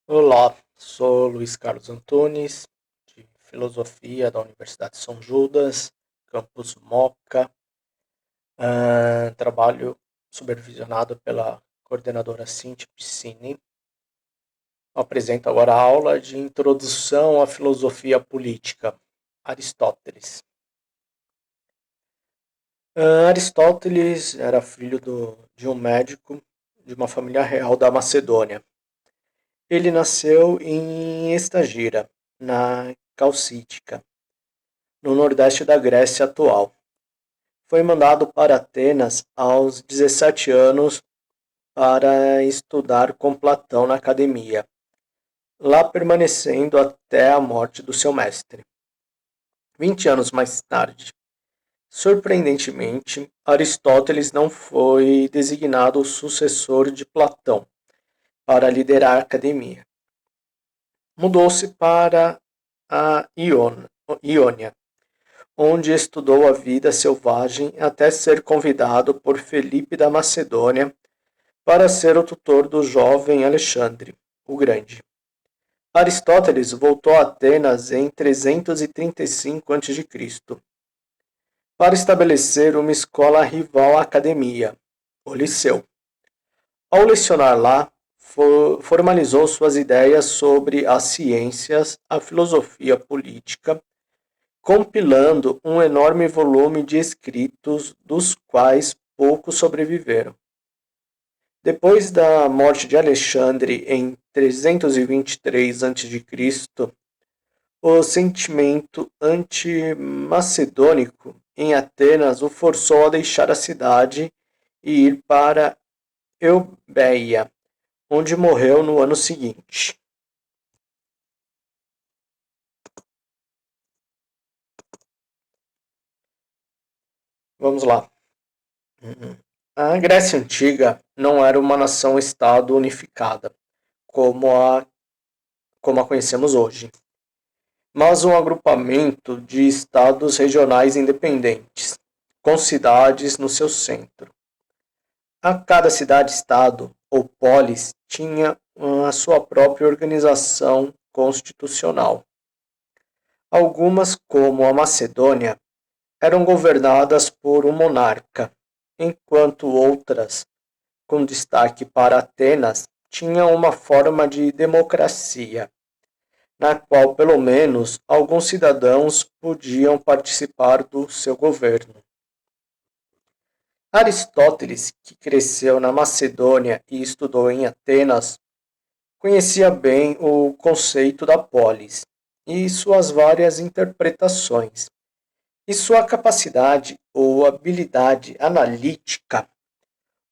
Olá, sou Luiz Carlos Antunes, de Filosofia da Universidade São Judas, campus Moca. Trabalho supervisionado pela coordenadora Cintia Piscini. Apresento agora a aula de Introdução à Filosofia Política, Aristóteles. Aristóteles era filho de um médico de uma família real da Macedônia. Ele nasceu em Estagira, na Calcídica, no nordeste da Grécia atual. Foi mandado para Atenas aos 17 anos para estudar com Platão na academia, lá permanecendo até a morte do seu mestre. 20 anos mais tarde, surpreendentemente, Aristóteles não foi designado o sucessor de Platão para liderar a academia. Mudou-se para a Iônia, onde estudou a vida selvagem até ser convidado por Felipe da Macedônia para ser o tutor do jovem Alexandre, o Grande. Aristóteles voltou a Atenas em 335 a.C. para estabelecer uma escola rival à academia, o Liceu. Ao lecionar lá, formalizou suas ideias sobre as ciências, a filosofia política, compilando um enorme volume de escritos, dos quais poucos sobreviveram. Depois da morte de Alexandre em 323 a.C., o sentimento anti-macedônico em Atenas o forçou a deixar a cidade e ir para Eubéia, onde morreu no ano seguinte. Vamos lá. A Grécia Antiga não era uma nação-estado unificada, como a conhecemos hoje, mas um agrupamento de estados regionais independentes, com cidades no seu centro. A cada cidade-estado, ou polis, tinha a sua própria organização constitucional. Algumas, como a Macedônia, eram governadas por um monarca, enquanto outras, com destaque para Atenas, tinham uma forma de democracia, na qual pelo menos alguns cidadãos podiam participar do seu governo. Aristóteles, que cresceu na Macedônia e estudou em Atenas, conhecia bem o conceito da polis e suas várias interpretações, e sua capacidade ou habilidade analítica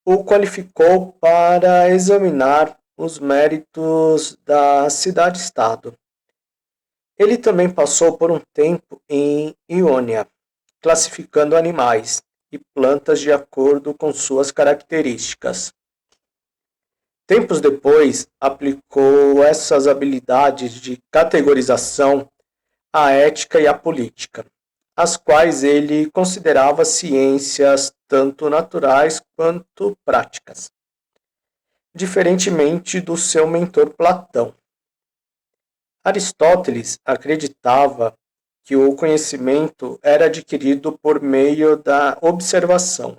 o qualificou para examinar os méritos da cidade-estado. Ele também passou por um tempo em Iônia, classificando animais e plantas de acordo com suas características. Tempos depois, aplicou essas habilidades de categorização à ética e à política, as quais ele considerava ciências tanto naturais quanto práticas, diferentemente do seu mentor Platão. Aristóteles acreditava que o conhecimento era adquirido por meio da observação,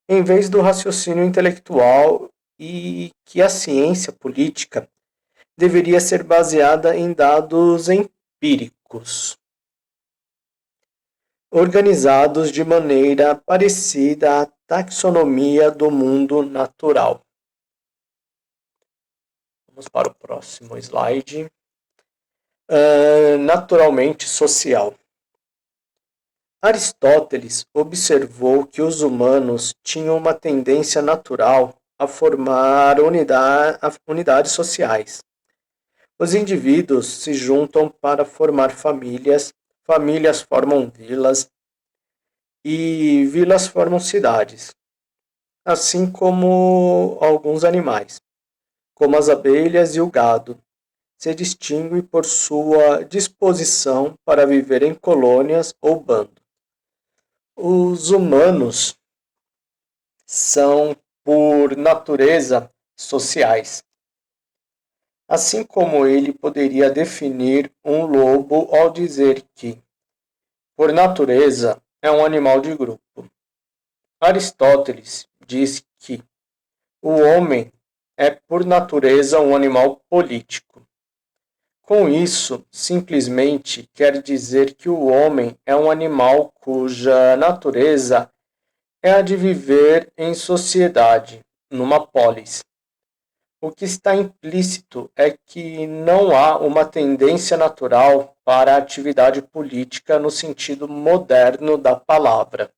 em vez do raciocínio intelectual, e que a ciência política deveria ser baseada em dados empíricos, organizados de maneira parecida à taxonomia do mundo natural. Vamos para o próximo slide. Naturalmente social. Aristóteles observou que os humanos tinham uma tendência natural a formar unidades sociais. Os indivíduos se juntam para formar famílias, famílias formam vilas e vilas formam cidades, assim como alguns animais, como as abelhas e o gado, se distinguem por sua disposição para viver em colônias ou bando. Os humanos são, por natureza, sociais. assim como ele poderia definir um lobo ao dizer que, por natureza, é um animal de grupo. Aristóteles diz que o homem é, por natureza, um animal político. Com isso, simplesmente quer dizer que o homem é um animal cuja natureza é a de viver em sociedade, numa polis. O que está implícito é que não há uma tendência natural para a atividade política no sentido moderno da palavra.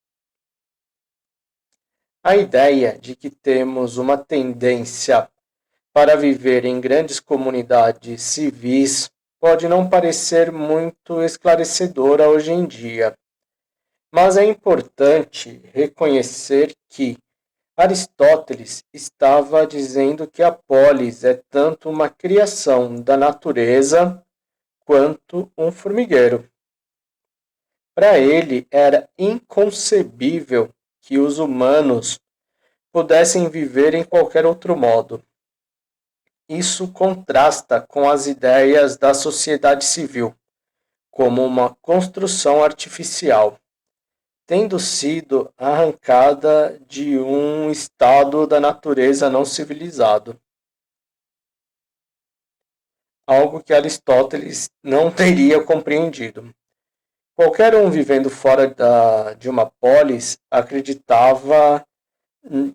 A ideia de que temos uma tendência para viver em grandes comunidades civis pode não parecer muito esclarecedora hoje em dia, mas é importante reconhecer que Aristóteles estava dizendo que a polis é tanto uma criação da natureza quanto um formigueiro. Para ele era inconcebível que os humanos pudessem viver em qualquer outro modo. Isso contrasta com as ideias da sociedade civil, como uma construção artificial, tendo sido arrancada de um estado da natureza não civilizado, algo que Aristóteles não teria compreendido. Qualquer um vivendo fora de uma polis acreditava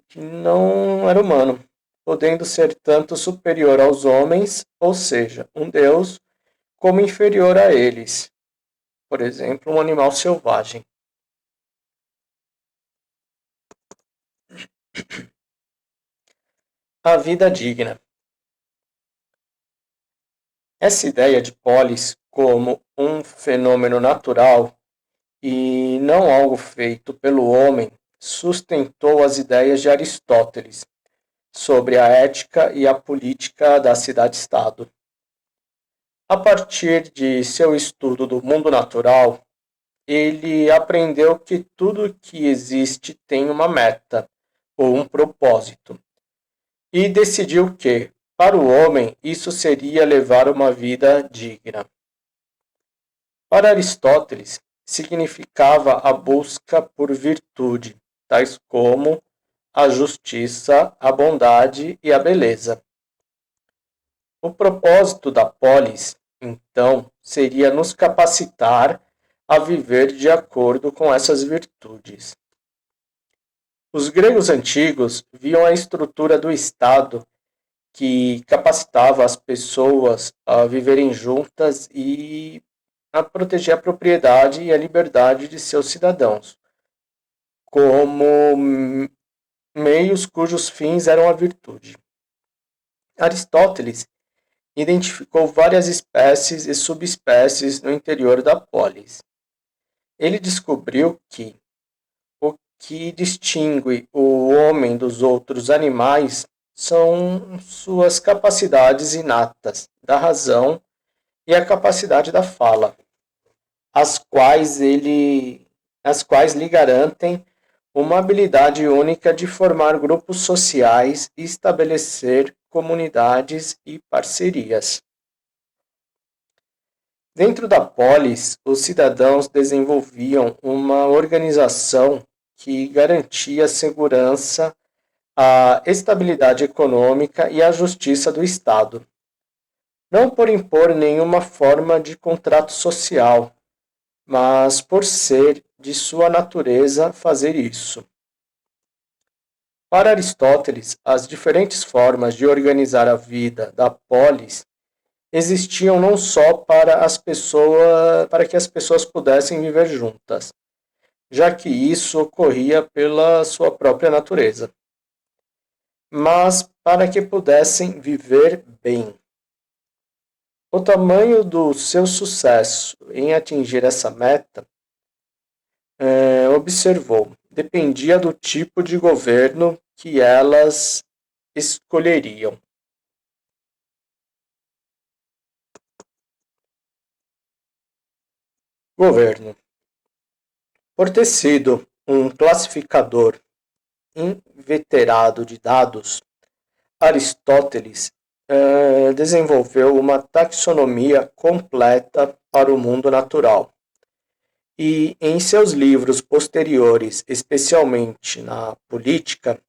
que não era humano, podendo ser tanto superior aos homens, ou seja, um deus, como inferior a eles, por exemplo, um animal selvagem. A vida digna. Essa ideia de polis como um fenômeno natural e não algo feito pelo homem sustentou as ideias de Aristóteles sobre a ética e a política da cidade-estado. A partir de seu estudo do mundo natural, ele aprendeu que tudo que existe tem uma meta ou um propósito, e decidiu que, para o homem, isso seria levar uma vida digna. Para Aristóteles, significava a busca por virtude, tais como a justiça, a bondade e a beleza. O propósito da polis, então, seria nos capacitar a viver de acordo com essas virtudes. Os gregos antigos viam a estrutura do Estado que capacitava as pessoas a viverem juntas e a proteger a propriedade e a liberdade de seus cidadãos, como meios cujos fins eram a virtude. Aristóteles identificou várias espécies e subespécies no interior da polis. Ele descobriu que o que distingue o homem dos outros animais são suas capacidades inatas da razão e a capacidade da fala, as quais lhe garantem uma habilidade única de formar grupos sociais e estabelecer comunidades e parcerias. Dentro da polis, os cidadãos desenvolviam uma organização que garantia a segurança, a estabilidade econômica e a justiça do Estado, não por impor nenhuma forma de contrato social, mas por ser de sua natureza fazer isso. Para Aristóteles, as diferentes formas de organizar a vida da polis existiam não só para que as pessoas pudessem viver juntas, já que isso ocorria pela sua própria natureza, mas para que pudessem viver bem. O tamanho do seu sucesso em atingir essa meta, observou, dependia do tipo de governo que elas escolheriam. Governo. Por ter sido um classificador inveterado de dados, Aristóteles desenvolveu uma taxonomia completa para o mundo natural. E em seus livros posteriores, especialmente na política,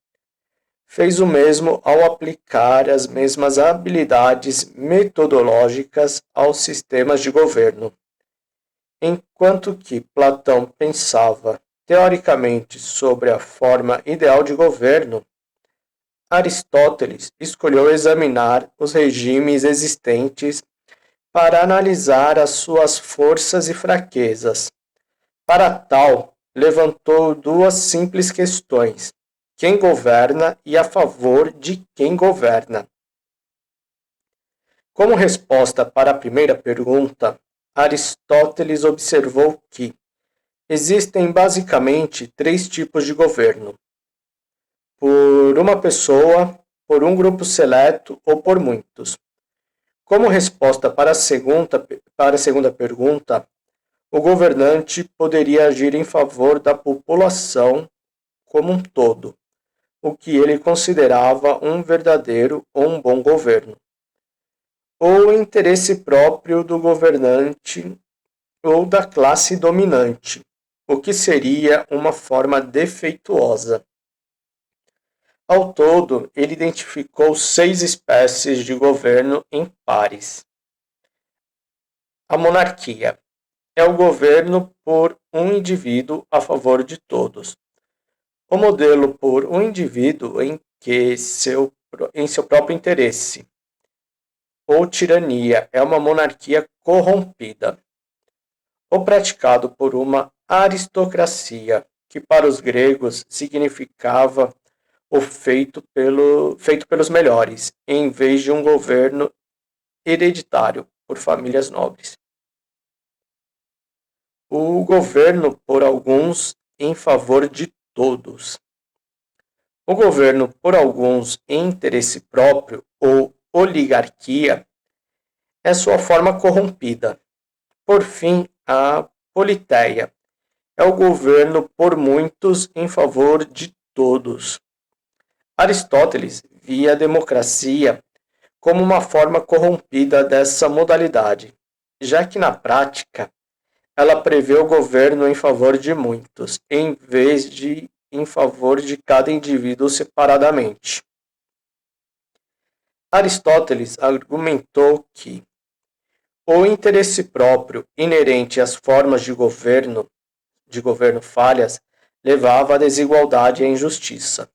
fez o mesmo ao aplicar as mesmas habilidades metodológicas aos sistemas de governo. Enquanto que Platão pensava teoricamente sobre a forma ideal de governo, Aristóteles escolheu examinar os regimes existentes para analisar as suas forças e fraquezas. Para tal, levantou duas simples questões: quem governa e a favor de quem governa. Como resposta para a primeira pergunta, Aristóteles observou que existem basicamente três tipos de governo: por uma pessoa, por um grupo seleto ou por muitos. Como resposta para a segunda pergunta, o governante poderia agir em favor da população como um todo, o que ele considerava um verdadeiro ou um bom governo, ou o interesse próprio do governante ou da classe dominante, o que seria uma forma defeituosa. Ao todo, ele identificou 6 espécies de governo em pares. A monarquia é o governo por um indivíduo a favor de todos. O modelo por um indivíduo em seu próprio interesse. Ou tirania é uma monarquia corrompida. Ou praticado por uma aristocracia, que para os gregos significava o feito pelos melhores, em vez de um governo hereditário por famílias nobres. O governo por alguns em favor de todos. O governo por alguns em interesse próprio ou oligarquia é sua forma corrompida. Por fim, a politeia é o governo por muitos em favor de todos. Aristóteles via a democracia como uma forma corrompida dessa modalidade, já que na prática ela prevê o governo em favor de muitos, em vez de em favor de cada indivíduo separadamente. Aristóteles argumentou que o interesse próprio inerente às formas de governo falhas, levava à desigualdade e à injustiça.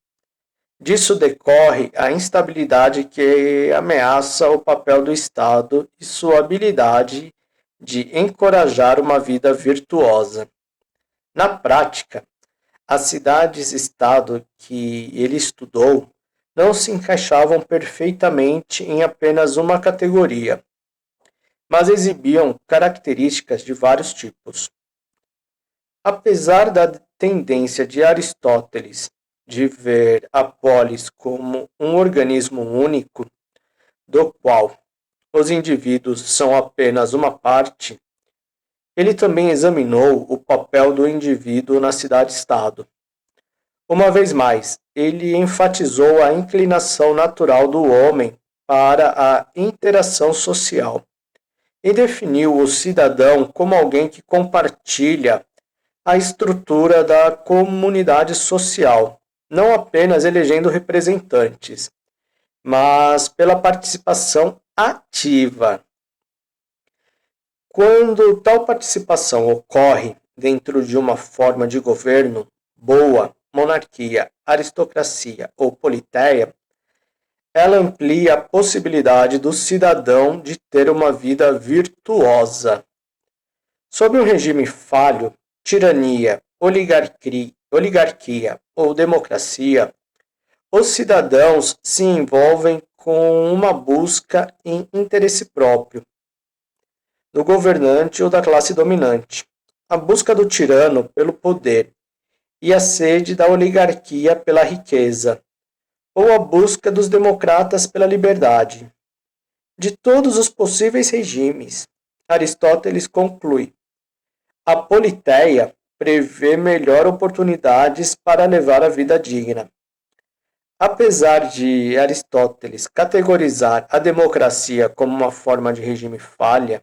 Disso decorre a instabilidade que ameaça o papel do Estado e sua habilidade de encorajar uma vida virtuosa. Na prática, as cidades-estado que ele estudou não se encaixavam perfeitamente em apenas uma categoria, mas exibiam características de vários tipos. Apesar da tendência de Aristóteles de ver a polis como um organismo único, do qual os indivíduos são apenas uma parte, ele também examinou o papel do indivíduo na cidade-estado. Uma vez mais, ele enfatizou a inclinação natural do homem para a interação social e definiu o cidadão como alguém que compartilha a estrutura da comunidade social, não apenas elegendo representantes, mas pela participação ativa. Quando tal participação ocorre dentro de uma forma de governo boa, monarquia, aristocracia ou politeia, ela amplia a possibilidade do cidadão de ter uma vida virtuosa. Sob um regime falho, tirania, oligarquia ou democracia, os cidadãos se envolvem com uma busca em interesse próprio, do governante ou da classe dominante, a busca do tirano pelo poder e a sede da oligarquia pela riqueza, ou a busca dos democratas pela liberdade. De todos os possíveis regimes, Aristóteles conclui: a politeia prevê melhor oportunidades para levar a vida digna. Apesar de Aristóteles categorizar a democracia como uma forma de regime falha,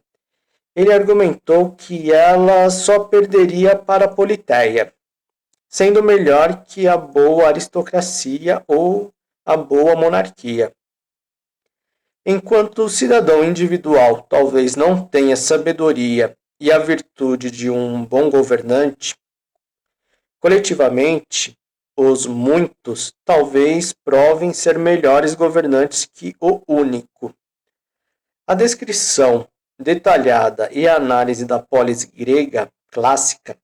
ele argumentou que ela só perderia para a Politeia, sendo melhor que a boa aristocracia ou a boa monarquia. Enquanto o cidadão individual talvez não tenha sabedoria e a virtude de um bom governante, coletivamente, os muitos talvez provem ser melhores governantes que o único. A descrição detalhada e a análise da polis grega clássica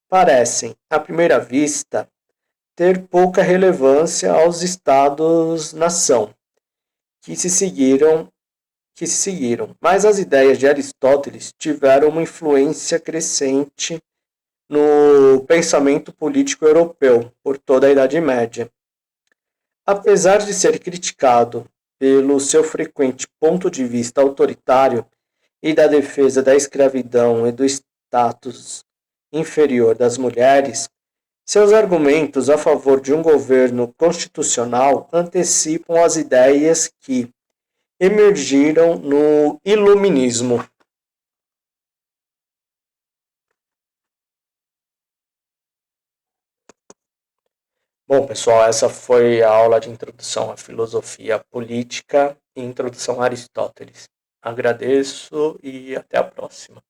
parecem, à primeira vista, ter pouca relevância aos estados-nação que se seguiram, mas as ideias de Aristóteles tiveram uma influência crescente no pensamento político europeu por toda a Idade Média. Apesar de ser criticado pelo seu frequente ponto de vista autoritário e da defesa da escravidão e do status inferior das mulheres, seus argumentos a favor de um governo constitucional antecipam as ideias que emergiram no Iluminismo. Bom, pessoal, essa foi a aula de introdução à filosofia política e introdução a Aristóteles. Agradeço e até a próxima.